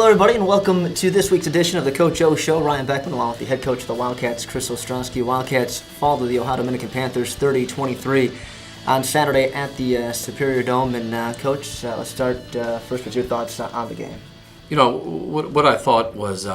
everybody, and welcome to this week's edition of the Coach O Show. Ryan Beckman along with the head coach of the Wildcats, Chris Ostrowsky. Wildcats fall to the Ohio Dominican Panthers 30-23 on Saturday at the Superior Dome. And Coach, let's start first with your thoughts on the game. You know, what I thought was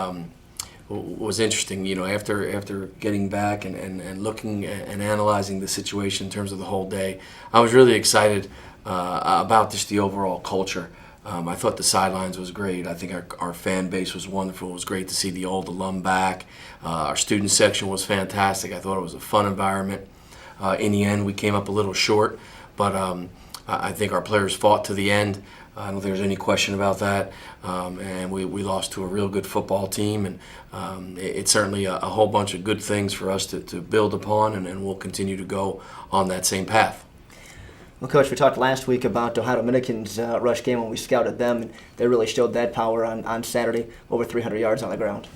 interesting, you know, after getting back and looking and analyzing the situation in terms of the whole day, I was really excited about just the overall culture. I thought the sidelines was great. I think our fan base was wonderful. It was great to see the old alum back. Our student section was fantastic. I thought it was a fun environment. In the end, we came up a little short, but I think our players fought to the end. I don't think there's any question about that. And we lost to a real good football team, and it's certainly a whole bunch of good things for us to build upon, and we'll continue to go on that same path. Well, Coach, we talked last week about Ohio Dominican's rush game when we scouted them, and they really showed that power on Saturday, over 300 yards on the ground.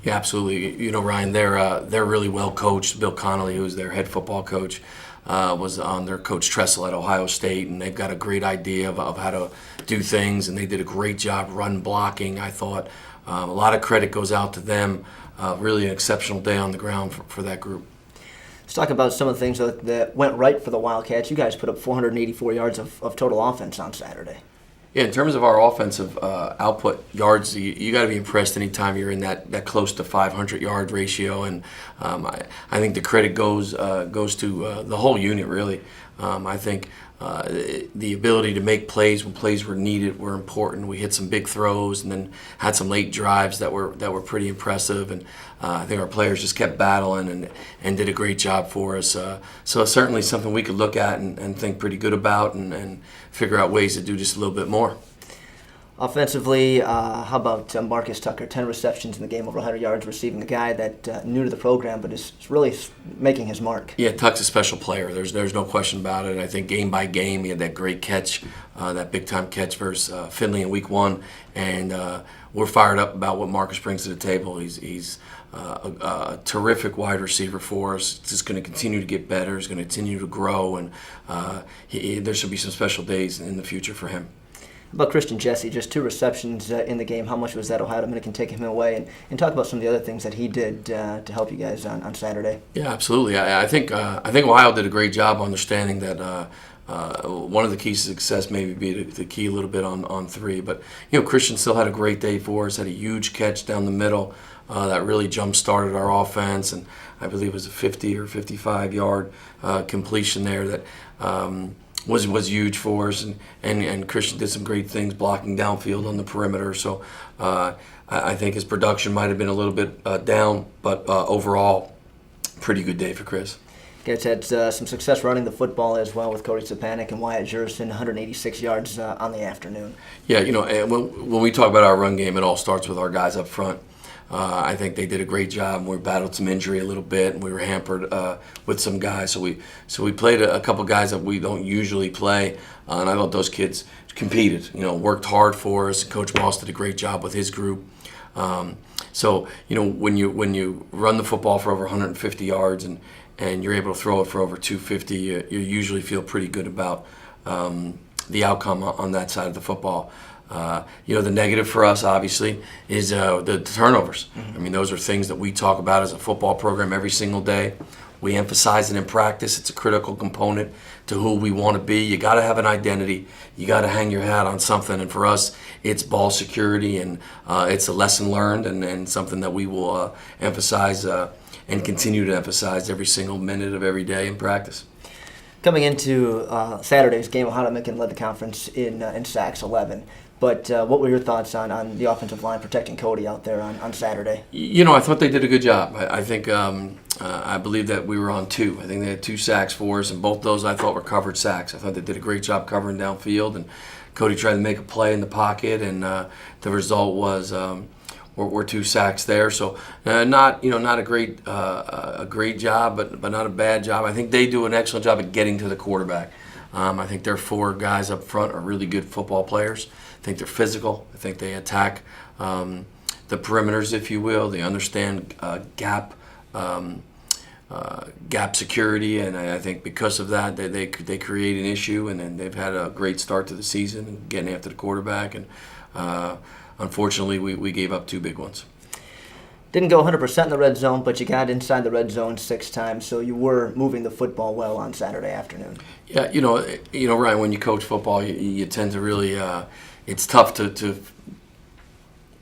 Yeah, absolutely. You know, Ryan, they're really well coached. Bill Connolly, who's their head football coach, was on their Coach Tressel at Ohio State, and they've got a great idea of how to do things, and they did a great job run blocking, I thought. A lot of credit goes out to them. Really an exceptional day on the ground for that group. Let's talk about some of the things that went right for the Wildcats. You guys put up 484 yards of total offense on Saturday. Yeah, in terms of our offensive output yards, you got to be impressed anytime you're in that close to 500-yard ratio, and I think the credit goes to the whole unit, really. I think the ability to make plays when plays were needed were important. We hit some big throws and then had some late drives that were pretty impressive, and I think our players just kept battling and did a great job for us. So it's certainly something we could look at and think pretty good about and figure out ways to do just a little bit more. Offensively, how about Marcus Tucker? 10 receptions in the game, over 100 yards receiving. A guy that new to the program, but is really making his mark. Yeah, Tuck's a special player. There's no question about it. I think game by game, he had that great catch, that big time catch versus Finley in Week 1, and we're fired up about what Marcus brings to the table. He's a terrific wide receiver for us. He's just going to continue to get better. He's going to continue to grow, and there should be some special days in the future for him. About Christian Jesse, just 2 receptions in the game. How much was that Ohio Dominican taking him away? And talk about some of the other things that he did to help you guys on Saturday. Yeah, absolutely. I think Ohio did a great job understanding that one of the keys to success maybe be the key a little bit on 3. But, you know, Christian still had a great day for us, had a huge catch down the middle that really jump-started our offense, and I believe it was a 50 or 55-yard completion there that was huge for us, and Christian did some great things blocking downfield on the perimeter. So I think his production might have been a little bit down, but overall, pretty good day for Chris. Guys had some success running the football as well with Cody Stepanek and Wyatt Jerson, 186 yards on the afternoon. Yeah, you know, and when we talk about our run game, it all starts with our guys up front. I think they did a great job. We battled some injury a little bit, and we were hampered with some guys. So we played a couple guys that we don't usually play, and I thought those kids competed. You know, worked hard for us. Coach Moss did a great job with his group. So you know, when you run the football for over 150 yards and you're able to throw it for over 250, you usually feel pretty good about the outcome on that side of the football. You know, the negative for us, obviously, is the turnovers. Mm-hmm. I mean, those are things that we talk about as a football program every single day. We emphasize it in practice. It's a critical component to who we want to be. You got to have an identity. You got to hang your hat on something. And for us, it's ball security, and it's a lesson learned and something that we will emphasize and continue to emphasize every single minute of every day in practice. Coming into Saturday's game, Ohio Dominican led the conference in sacks, 11. But what were your thoughts on the offensive line protecting Cody out there on Saturday? You know, I thought they did a good job. I think I believe that we were on 2. I think they had 2 sacks for us, and both those I thought were covered sacks. I thought they did a great job covering downfield, and Cody tried to make a play in the pocket, and the result was were 2 sacks there. So not a great job, but not a bad job. I think they do an excellent job at getting to the quarterback. I think their 4 guys up front are really good football players. I think they're physical. I think they attack the perimeters, if you will. They understand gap security, and I think because of that, they create an issue, and then they've had a great start to the season and getting after the quarterback. And unfortunately, we gave up 2 big ones. Didn't go 100% in the red zone, but you got inside the red zone 6 times, so you were moving the football well on Saturday afternoon. Yeah, Ryan, when you coach football, you tend to really, it's tough to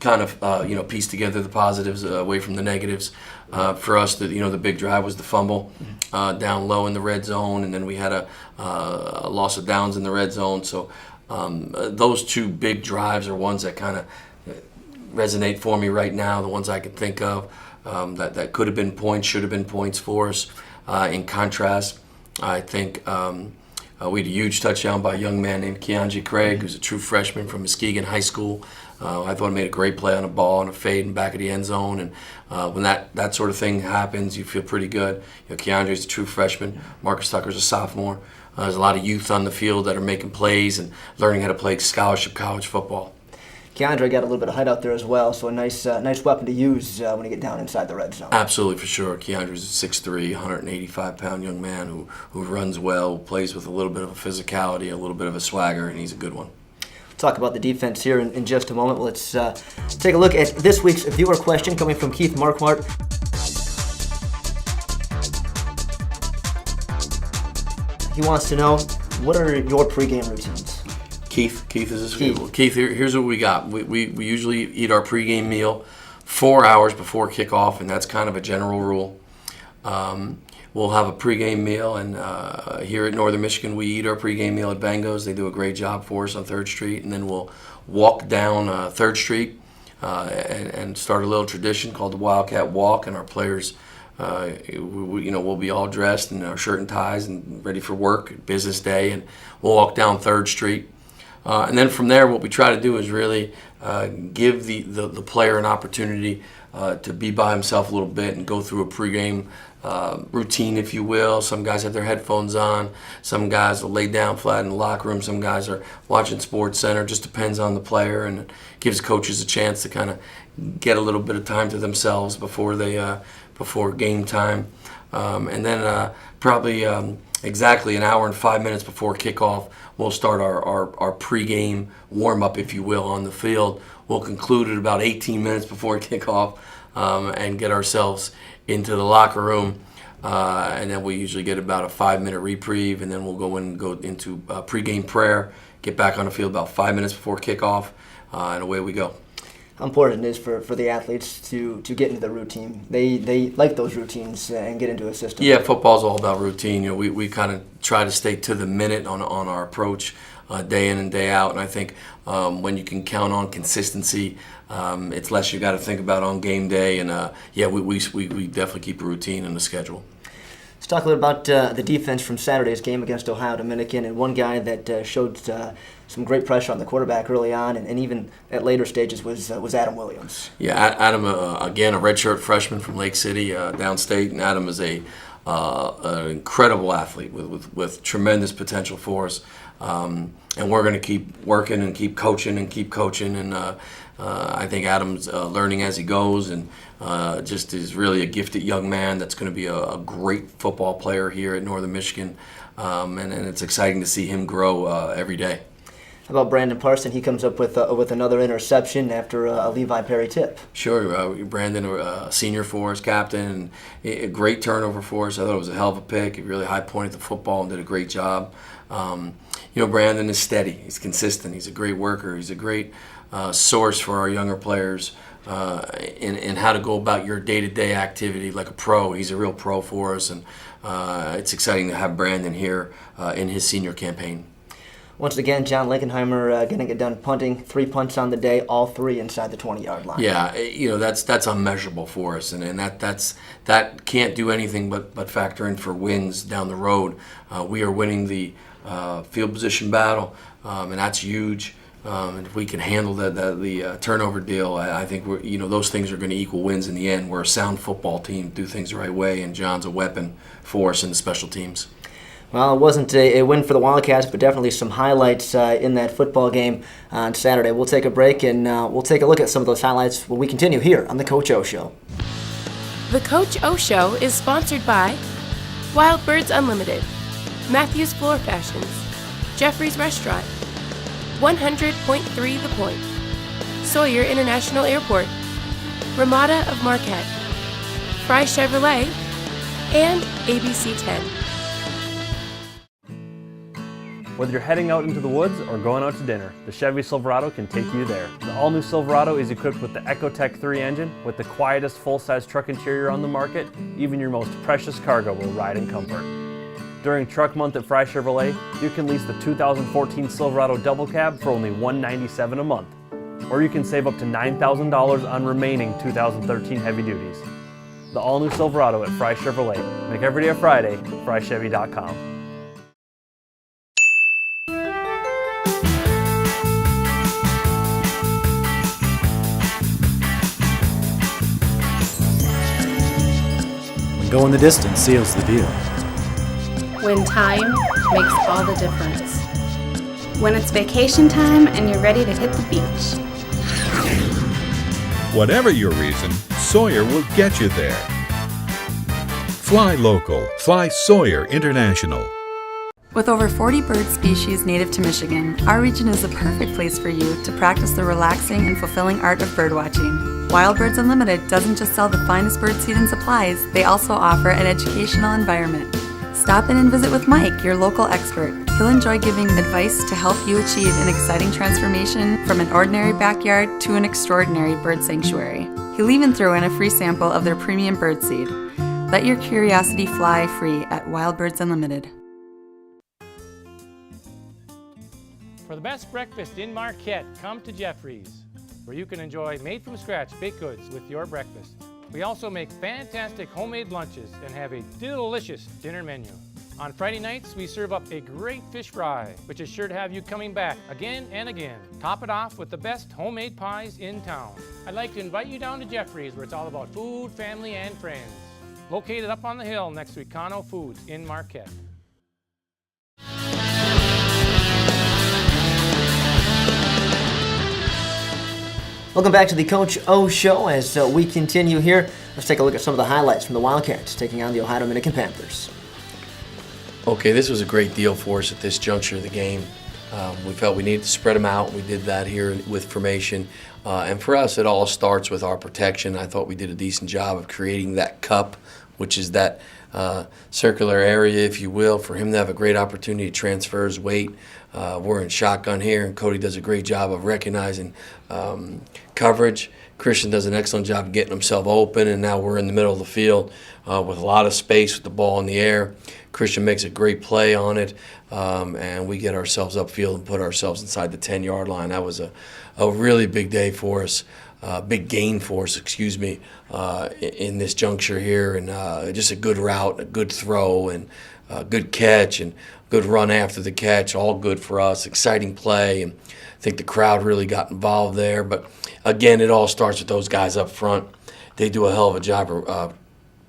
kind of, piece together the positives away from the negatives. For us, the big drive was the fumble down low in the red zone, and then we had a loss of downs in the red zone. So those 2 big drives are ones that kind of resonate for me right now, the ones I can think of that could have been points, should have been points for us. In contrast, I think we had a huge touchdown by a young man named Keandre Craig, who's a true freshman from Muskegon High School. I thought he made a great play on a ball and a fade in back of the end zone, and when that sort of thing happens, you feel pretty good. Keandre's a true freshman. Marcus Tucker's a sophomore. There's a lot of youth on the field that are making plays and learning how to play scholarship college football. Keandre got a little bit of height out there as well, so a nice weapon to use when you get down inside the red zone. Absolutely, for sure. Keandre's a 6'3", 185-pound young man who runs well, plays with a little bit of a physicality, a little bit of a swagger, and he's a good one. We'll talk about the defense here in just a moment. Let's take a look at this week's viewer question coming from Keith Marquardt. He wants to know, what are your pregame routines? Keith is this week. Keith, here's what we got. We usually eat our pregame meal 4 hours before kickoff, and that's kind of a general rule. We'll have a pregame meal, and here at Northern Michigan, we eat our pregame meal at Bango's. They do a great job for us on 3rd Street, and then we'll walk down 3rd Street and start a little tradition called the Wildcat Walk, and our players, we'll be all dressed in our shirt and ties and ready for work, business day, and we'll walk down 3rd Street. And then from there, what we try to do is really give the player an opportunity to be by himself a little bit and go through a pregame routine, if you will. Some guys have their headphones on. Some guys will lay down flat in the locker room. Some guys are watching Sports Center. Just depends on the player, and it gives coaches a chance to kind of get a little bit of time to themselves before game time. And then probably exactly an hour and 5 minutes before kickoff, we'll start our pregame warm-up, if you will, on the field. We'll conclude at about 18 minutes before kickoff and get ourselves into the locker room. And then we usually get about a 5-minute reprieve, and then we'll go into pregame prayer, get back on the field about 5 minutes before kickoff, and away we go. How important it is for the athletes to get into the routine. They like those routines and get into a system. Yeah, football's all about routine. We kind of try to stay to the minute on our approach day in and day out. And I think when you can count on consistency, it's less you got to think about on game day. And we definitely keep a routine in the schedule. Let's talk a little about the defense from Saturday's game against Ohio Dominican, and one guy that showed some great pressure on the quarterback early on, and even at later stages was Adam Williams. Yeah, Adam, again, a redshirt freshman from Lake City, downstate, and Adam is an incredible athlete with tremendous potential for us. And we're going to keep working and keep coaching, and I think Adam's learning as he goes, and just is really a gifted young man that's going to be a great football player here at Northern Michigan, and it's exciting to see him grow every day. How about Brandon Parson? He comes up with another interception after a Levi Perry tip. Sure, Brandon, a senior for us, captain, and a great turnover for us. I thought it was a hell of a pick. He really high-pointed the football and did a great job. Brandon is steady. He's consistent. He's a great worker. He's a great source for our younger players in how to go about your day-to-day activity like a pro. He's a real pro for us, and it's exciting to have Brandon here in his senior campaign. Once again, John Linkenheimer getting it done punting. 3 punts on the day, all 3 inside the 20-yard line. Yeah, that's unmeasurable for us, and that can't do anything but factor in for wins down the road. We are winning the field position battle, and that's huge. And if we can handle the turnover deal, I think those things are going to equal wins in the end. We're a sound football team, do things the right way, and John's a weapon for us in the special teams. Well, it wasn't a win for the Wildcats, but definitely some highlights in that football game on Saturday. We'll take a break, and we'll take a look at some of those highlights when we continue here on The Coach O Show. The Coach O Show is sponsored by Wild Birds Unlimited, Matthews Floor Fashions, Jeffrey's Restaurant, 100.3 The Point, Sawyer International Airport, Ramada of Marquette, Fry Chevrolet, and ABC 10. Whether you're heading out into the woods or going out to dinner, the Chevy Silverado can take you there. The all-new Silverado is equipped with the EcoTech 3 engine, with the quietest full-size truck interior on the market. Even your most precious cargo will ride in comfort. During Truck Month at Fry Chevrolet, you can lease the 2014 Silverado Double Cab for only $197 a month. Or you can save up to $9,000 on remaining 2013 heavy duties. The all-new Silverado at Fry Chevrolet. Make every day a Friday, FryChevy.com. Going the distance seals the deal. When time makes all the difference. When it's vacation time and you're ready to hit the beach. Whatever your reason, Sawyer will get you there. Fly local. Fly Sawyer International. With over 40 bird species native to Michigan, our region is the perfect place for you to practice the relaxing and fulfilling art of birdwatching. Wild Birds Unlimited doesn't just sell the finest birdseed and supplies, they also offer an educational environment. Stop in and visit with Mike, your local expert. He'll enjoy giving advice to help you achieve an exciting transformation from an ordinary backyard to an extraordinary bird sanctuary. He'll even throw in a free sample of their premium birdseed. Let your curiosity fly free at Wild Birds Unlimited. For the best breakfast in Marquette, come to Jeffrey's, where you can enjoy made-from-scratch baked goods with your breakfast. We also make fantastic homemade lunches and have a delicious dinner menu. On Friday nights, we serve up a great fish fry, which is sure to have you coming back again and again. Top it off with the best homemade pies in town. I'd like to invite you down to Jeffrey's, where it's all about food, family, and friends. Located up on the hill next to Econo Foods in Marquette. Welcome back to the Coach O Show. As we continue here, let's take a look at some of the highlights from the Wildcats taking on the Ohio Dominican Panthers. Okay, this was a great deal for us at this juncture of the game. We felt we needed to spread them out. We did that here with formation. And for us, it all starts with our protection. I thought we did a decent job of creating that cup, which is that circular area, if you will, for him to have a great opportunity to transfer his weight. We're in shotgun here, and Cody does a great job of recognizing coverage. Christian does an excellent job of getting himself open, and now we're in the middle of the field with a lot of space with the ball in the air. Christian makes a great play on it, and we get ourselves upfield and put ourselves inside the 10-yard line. That was a really big day for us, big gain for us, in this juncture here, and just a good route, a good throw, and a good catch, and good run after the catch, all good for us, exciting play, and I think the crowd really got involved there. But again, it all starts with those guys up front. They do a hell of a job of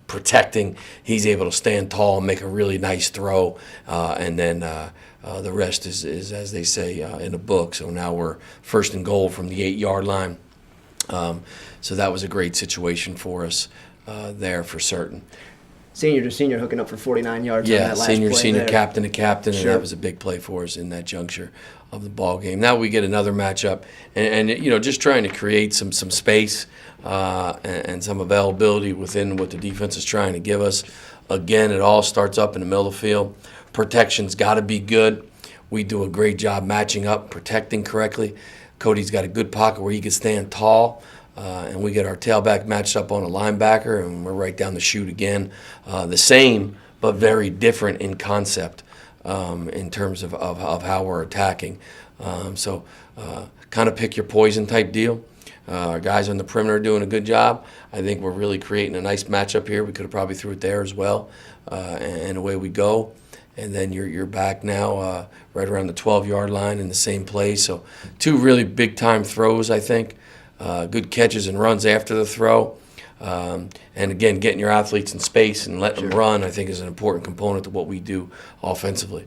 protecting. He's able to stand tall and make a really nice throw, and then the rest is as they say in a book. So now we're first and goal from the 8-yard line. So that was a great situation for us there for certain. Senior to senior hooking up for 49 yards on that last play. Yeah, senior, there. captain to captain, Sure. and that was a big play for us in that juncture of the ball game. Now we get another matchup, and just trying to create some space and some availability within what the defense is trying to give us. Again, it all starts up in the middle of the field. Protection's got to be good. We do a great job matching up, protecting correctly. Cody's got a good pocket where he can stand tall. And we get our tailback matched up on a linebacker, and we're right down the chute again. The same, but very different in concept in terms of how we're attacking. So kind of pick your poison type deal. Our guys on the perimeter are doing a good job. I think we're really creating a nice matchup here. We could have probably threw it there as well, and away we go. And then you're back now right around the 12-yard line in the same place. So two really big-time throws, I think. Good catches and runs after the throw. And again, getting your athletes in space and letting them run, I think, is an important component to what we do offensively.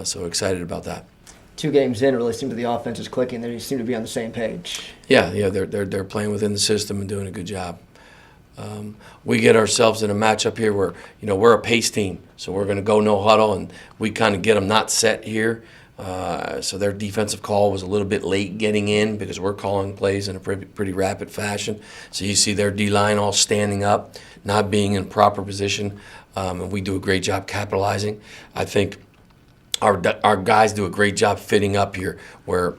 So excited about that. 2 games in, it really seemed the offense is clicking. They seem to be on the same page. Yeah, they're playing within the system and doing a good job. We get ourselves in a matchup here where we're a pace team, so we're going to go no huddle, and we kind of get them not set here. So their defensive call was a little bit late getting in because we're calling plays in a pretty rapid fashion. So you see their D-line all standing up, not being in proper position, and we do a great job capitalizing. I think our guys do a great job fitting up here where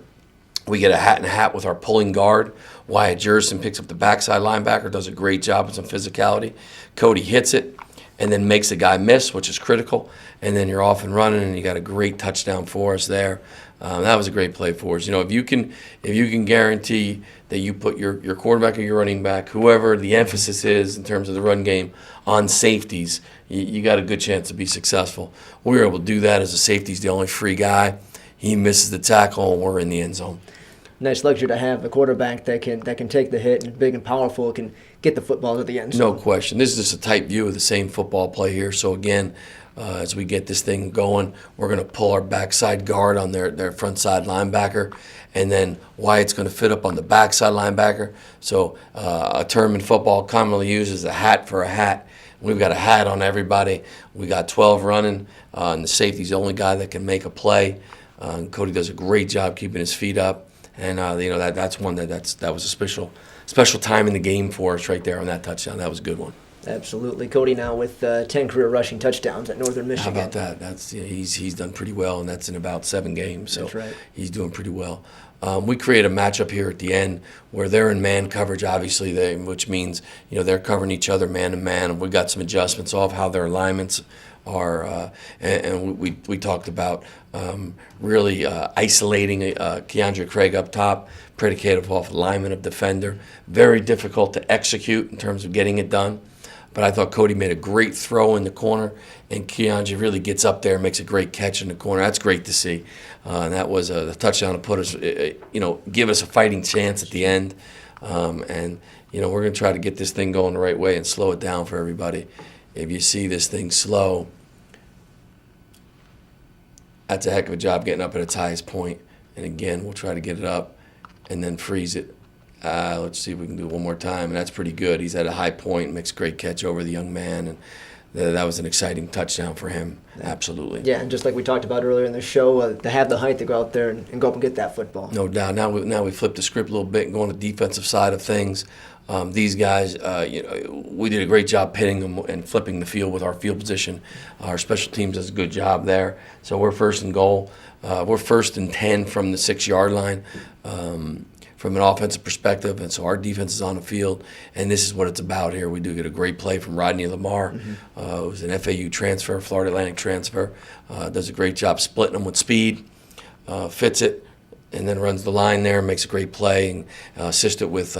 we get a hat and a hat with our pulling guard. Wyatt Jerson picks up the backside linebacker, does a great job with some physicality. Cody hits it and then makes the guy miss, which is critical. And then you're off and running, and you got a great touchdown for us there. That was a great play for us. If you can guarantee that you put your quarterback or your running back, whoever the emphasis is in terms of the run game, on safeties, you got a good chance to be successful. We were able to do that as a safety's the only free guy. He misses the tackle, and we're in the end zone. Nice luxury to have a quarterback that can take the hit and big and powerful, can get the football to the end zone. No question. This is just a tight view of the same football play here. So again, as we get this thing going, we're going to pull our backside guard on their front side linebacker, and then Wyatt's going to fit up on the backside linebacker. So a term in football commonly used is a hat for a hat. We've got a hat on everybody. We got 12 running, and the safety's the only guy that can make a play. Cody does a great job keeping his feet up. And that's one that was a special time in the game for us right there on that touchdown. That was a good one. Absolutely. Cody now with 10 career rushing touchdowns at Northern Michigan. How about that? He's done pretty well, and that's in about 7 games. So that's right. He's doing pretty well. We create a matchup here at the end where they're in man coverage, obviously, which means they're covering each other man to man. And we got some adjustments off how their alignments are, and we talked about really isolating Keandre Craig up top, predicated off alignment of defender. Very difficult to execute in terms of getting it done. But I thought Cody made a great throw in the corner, and Keandre really gets up there and makes a great catch in the corner. That's great to see. And that was the touchdown to put us, give us a fighting chance at the end. And we're going to try to get this thing going the right way and slow it down for everybody. If you see this thing slow, that's a heck of a job getting up at its highest point. And again, we'll try to get it up and then freeze it. Let's see if we can do it one more time. And that's pretty good. He's at a high point, makes a great catch over the young man. And that was an exciting touchdown for him. Absolutely. Yeah, and just like we talked about earlier in the show, to have the height to go out there and go up and get that football. No doubt. Now we flipped the script a little bit and go on the defensive side of things. These guys, we did a great job pitting them and flipping the field with our field position. Our special teams does a good job there. So we're first and goal. We're first and 10 from the 6-yard line from an offensive perspective. And so our defense is on the field, and this is what it's about here. We do get a great play from Rodney Lamar, who's an FAU transfer, Florida Atlantic transfer. Does a great job splitting them with speed, fits it, and then runs the line there, makes a great play, and assists it with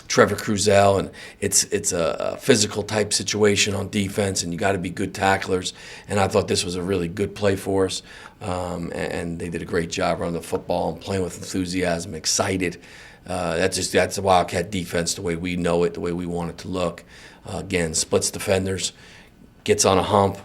Trevor Cruzel, and it's a physical type situation on defense, and you got to be good tacklers. And I thought this was a really good play for us, and they did a great job running the football and playing with enthusiasm, excited. That's the Wildcat defense, the way we know it, the way we want it to look. Again, splits defenders, gets on a hump,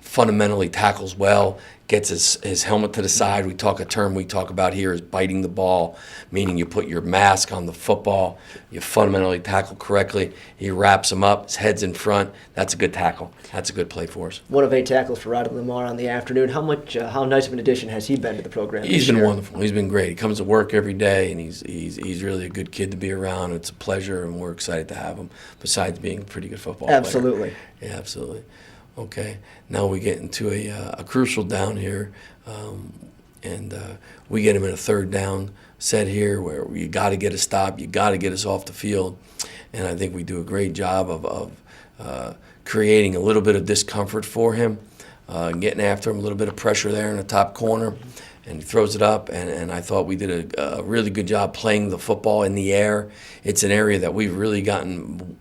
fundamentally tackles well, gets his helmet to the side. A term we talk about here is biting the ball, meaning you put your mask on the football, you fundamentally tackle correctly, he wraps him up, his head's in front. That's a good tackle. That's a good play for us. 1 of 8 tackles for Rodney Lamar on the afternoon. How nice of an addition has he been to the program? He's been wonderful. He's been great. He comes to work every day, and he's really a good kid to be around. It's a pleasure, and we're excited to have him, besides being a pretty good football player. Absolutely. Yeah, absolutely. Okay, now we get into a crucial down here, and we get him in a 3rd down set here where you got to get a stop, you got to get us off the field, and I think we do a great job of creating a little bit of discomfort for him, getting after him, a little bit of pressure there in the top corner, and he throws it up, and I thought we did a really good job playing the football in the air. It's an area that we've really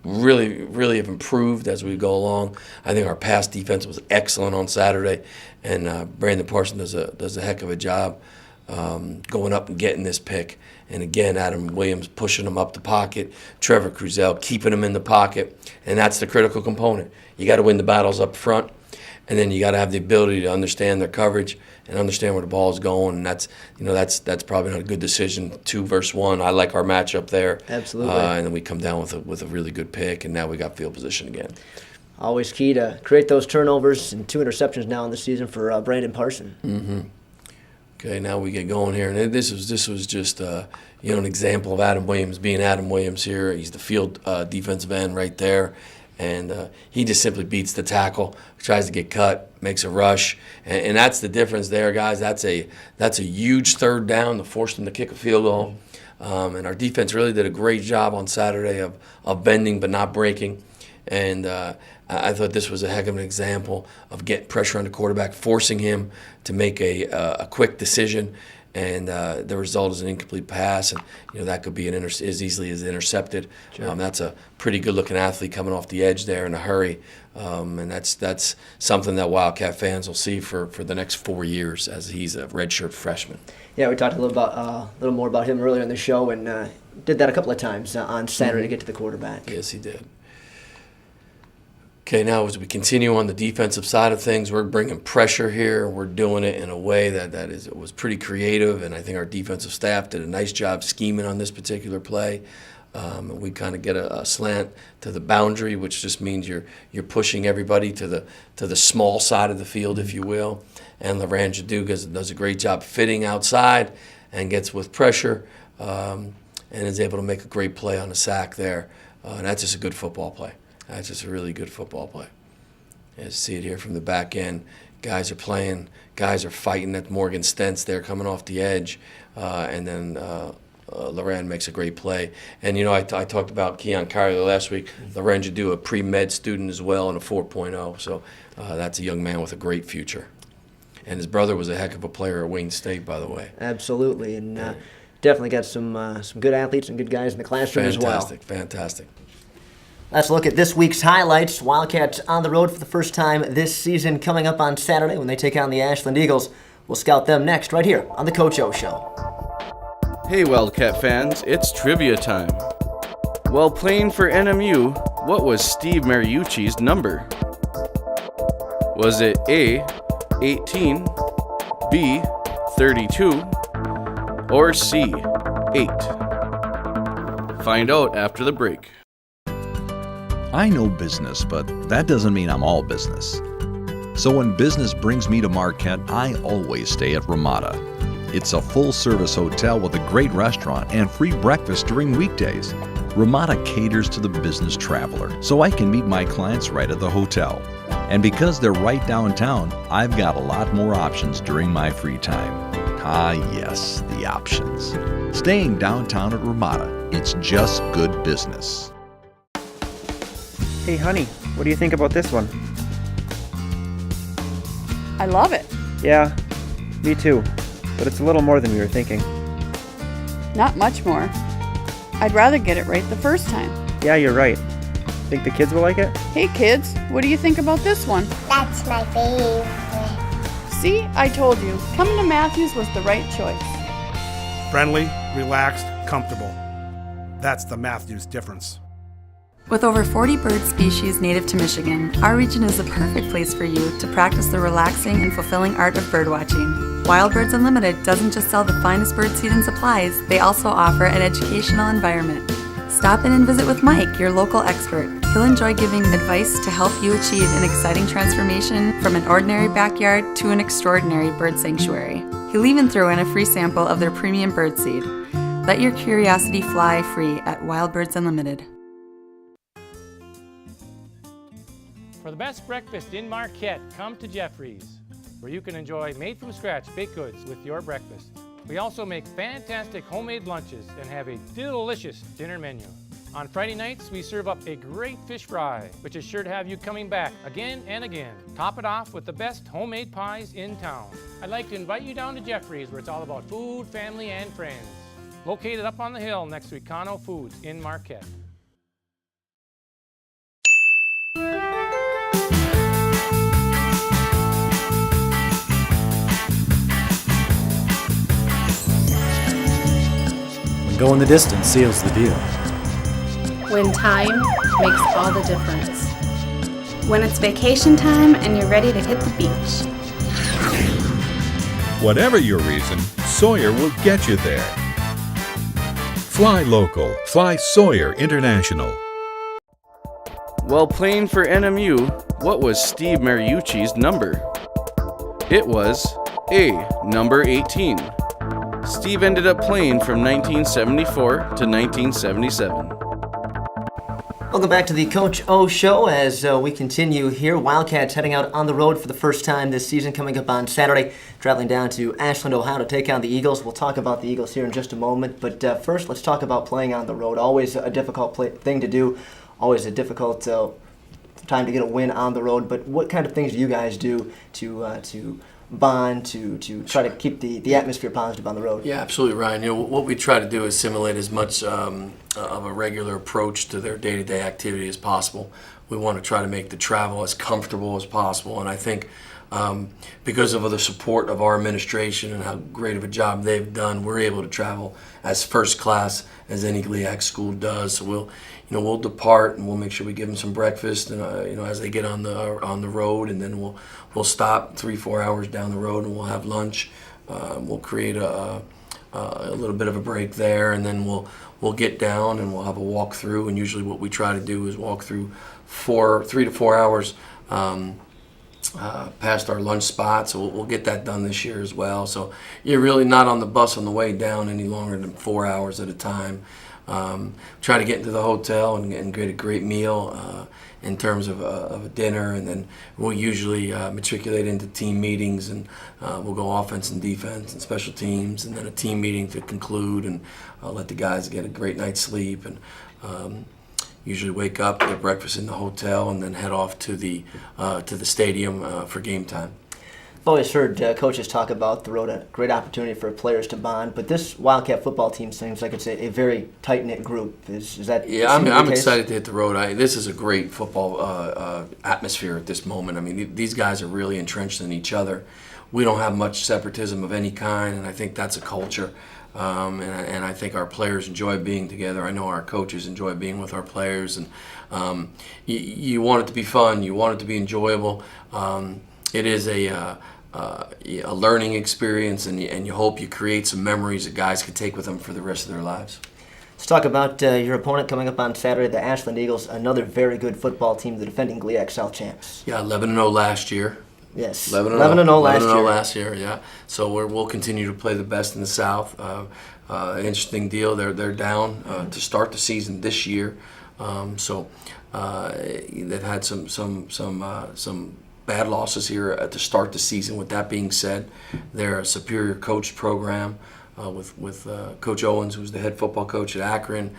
really have improved as we go along. I think our pass defense was excellent on Saturday, and Brandon Parson does a heck of a job going up and getting this pick. And again, Adam Williams pushing him up the pocket, Trevor Cruzel keeping him in the pocket, and that's the critical component. You got to win the battles up front, and then you got to have the ability to understand their coverage and understand where the ball is going. And that's probably not a good decision. 2 versus 1. I like our matchup there. Absolutely. And then we come down with a really good pick, and now we got field position again. Always key to create those turnovers, and 2 interceptions now in the season for Brandon Parson. Mm-hmm. Okay, now we get going here, and this was just an example of Adam Williams being Adam Williams here. He's the field defensive end right there, and he just simply beats the tackle, tries to get cut, makes a rush, and that's the difference there, guys. That's a huge third down to force them to kick a field goal, and our defense really did a great job on Saturday of bending but not breaking, and I thought this was a heck of an example of getting pressure on the quarterback, forcing him to make a quick decision, and the result is an incomplete pass, and that could be as easily as intercepted. Sure. That's a pretty good-looking athlete coming off the edge there in a hurry, and that's something that Wildcat fans will see for the next 4 years as he's a redshirt freshman. Yeah, we talked a little more about him earlier in the show, and did that a couple of times on Saturday to get to the quarterback. Yes, he did. Okay, now as we continue on the defensive side of things, we're bringing pressure here. We're doing it in a way that was pretty creative, and I think our defensive staff did a nice job scheming on this particular play. We kind of get a slant to the boundary, which just means you're pushing everybody to the small side of the field, if you will. And Laranja does a great job fitting outside and gets with pressure and is able to make a great play on the sack there. And that's just a good football play. That's just a really good football play. You see it here from the back end. Guys are playing. Guys are fighting at Morgan Stentz there coming off the edge. And then Loran makes a great play. And, I talked about Keon Kyler last week. Loran Jadu, a pre-med student as well, and a 4.0. So that's a young man with a great future. And his brother was a heck of a player at Wayne State, by the way. Absolutely. And definitely got some good athletes and good guys in the classroom as well. Fantastic. Let's look at this week's highlights. Wildcats on the road for the first time this season, coming up on Saturday when they take on the Ashland Eagles. We'll scout them next right here on the Coach O Show. Hey Wildcat fans, it's trivia time. While playing for NMU, what was Steve Mariucci's number? Was it A, 18, B, 32, or C, 8? Find out after the break. I know business, but that doesn't mean I'm all business. So when business brings me to Marquette, I always stay at Ramada. It's a full-service hotel with a great restaurant and free breakfast during weekdays. Ramada caters to the business traveler, so I can meet my clients right at the hotel. And because they're right downtown, I've got a lot more options during my free time. Ah, yes, the options. Staying downtown at Ramada, it's just good business. Hey honey, what do you think about this one? I love it. Yeah, me too. But it's a little more than we were thinking. Not much more. I'd rather get it right the first time. Yeah, you're right. Think the kids will like it? Hey kids, what do you think about this one? That's my favorite. See, I told you. Coming to Matthews was the right choice. Friendly, relaxed, comfortable. That's the Matthews difference. With over 40 bird species native to Michigan, our region is the perfect place for you to practice the relaxing and fulfilling art of birdwatching. Wild Birds Unlimited doesn't just sell the finest bird seed and supplies, they also offer an educational environment. Stop in and visit with Mike, your local expert. He'll enjoy giving advice to help you achieve an exciting transformation from an ordinary backyard to an extraordinary bird sanctuary. He'll even throw in a free sample of their premium bird seed. Let your curiosity fly free at Wild Birds Unlimited. For the best breakfast in Marquette, come to Jeffrey's, where you can enjoy made-from-scratch baked goods with your breakfast. We also make fantastic homemade lunches and have a delicious dinner menu. On Friday nights, we serve up a great fish fry, which is sure to have you coming back again and again. Top it off with the best homemade pies in town. I'd like to invite you down to Jeffrey's, where it's all about food, family, and friends. Located up on the hill next to Econo Foods in Marquette. Going the distance seals the deal. When time makes all the difference. When it's vacation time and you're ready to hit the beach. Whatever your reason, Sawyer will get you there. Fly local. Fly Sawyer International. While playing for NMU, what was Steve Mariucci's number? It was A. Number 18. Steve ended up playing from 1974 to 1977. Welcome back to the Coach O Show as we continue here. Wildcats heading out on the road for the first time this season, coming up on Saturday, traveling down to Ashland, Ohio to take on the Eagles. We'll talk about the Eagles here in just a moment, but first let's talk about playing on the road. Always a difficult thing to do, always a difficult time to get a win on the road, but what kind of things do you guys do to bond, to try to keep the atmosphere positive on the road? Yeah, absolutely, Ryan. You know, what we try to do is simulate as much of a regular approach to their day-to-day activity as possible. We want to try to make the travel as comfortable as possible, and I think because of the support of our administration and how great of a job they've done, we're able to travel as first class as any GLIAC school does. So we'll depart and we'll make sure we give them some breakfast, and as they get on the road, and then we'll stop 3-4 hours down the road and we'll have lunch. We'll create a little bit of a break there, and then we'll get down and we'll have a walk through. And usually what we try to do is walk through 3 to 4 hours past our lunch spot, so we'll get that done this year as well. So you're really not on the bus on the way down any longer than 4 hours at a time. Try to get into the hotel and get a great meal in terms of a dinner, and then we'll usually matriculate into team meetings, and we'll go offense and defense and special teams, and then a team meeting to conclude, and let the guys get a great night's sleep, and usually wake up, get breakfast in the hotel, and then head off to the stadium for game time. I've always heard coaches talk about the road, a great opportunity for players to bond, but this Wildcat football team seems like it's a very tight-knit group. Is that? Yeah, I'm excited to hit the road. This is a great football atmosphere at this moment. I mean, these guys are really entrenched in each other. We don't have much separatism of any kind, and I think that's a culture. And I think our players enjoy being together. I know our coaches enjoy being with our players, and you want it to be fun. You want it to be enjoyable. It is a learning experience, and you hope you create some memories that guys can take with them for the rest of their lives. Let's talk about your opponent coming up on Saturday, the Ashland Eagles, another very good football team, the defending GLIAC South champs. Yeah, 11-0 last year. Yes, 11-0 last year. Yeah. So we'll continue to play the best in the South. Interesting deal. They're down to start the season this year. So they've had some bad losses here to start the season. With that being said, they're a superior coach program with Coach Owens, who's the head football coach at Akron.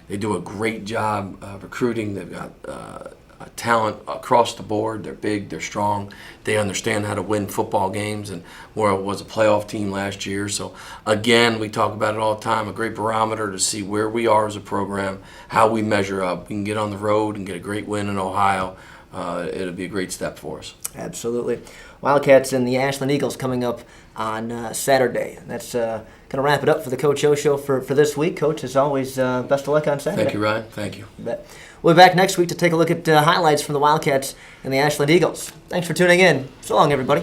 They do a great job recruiting. They've got talent across the board. They're big, they're strong, they understand how to win football games, and Moore was a playoff team last year. So again, we talk about it all the time, a great barometer to see where we are as a program, how we measure up. We can get on the road and get a great win in Ohio. It'll be a great step for us. Absolutely. Wildcats and the Ashland Eagles coming up on Saturday. That's going to wrap it up for the Coach O Show for this week. Coach, as always, best of luck on Saturday. Thank you, Ryan. Thank you. You bet. We'll be back next week to take a look at highlights from the Wildcats and the Ashland Eagles. Thanks for tuning in. So long, everybody.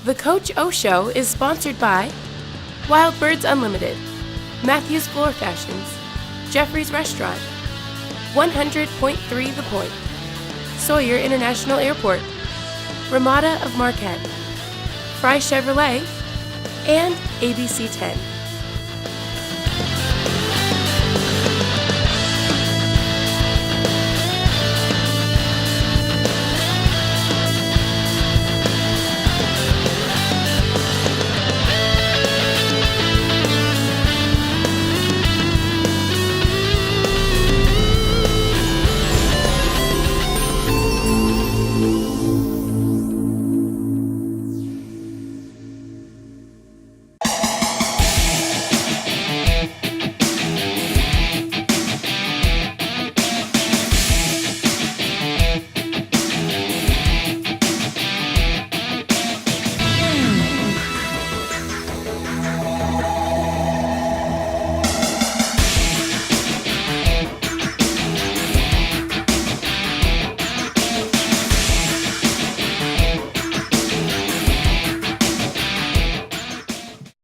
The Coach O Show is sponsored by Wild Birds Unlimited, Matthews Floor Fashions, Jeffrey's Restaurant, 100.3 The Point, Sawyer International Airport, Ramada of Marquette, Fry Chevrolet, and ABC 10.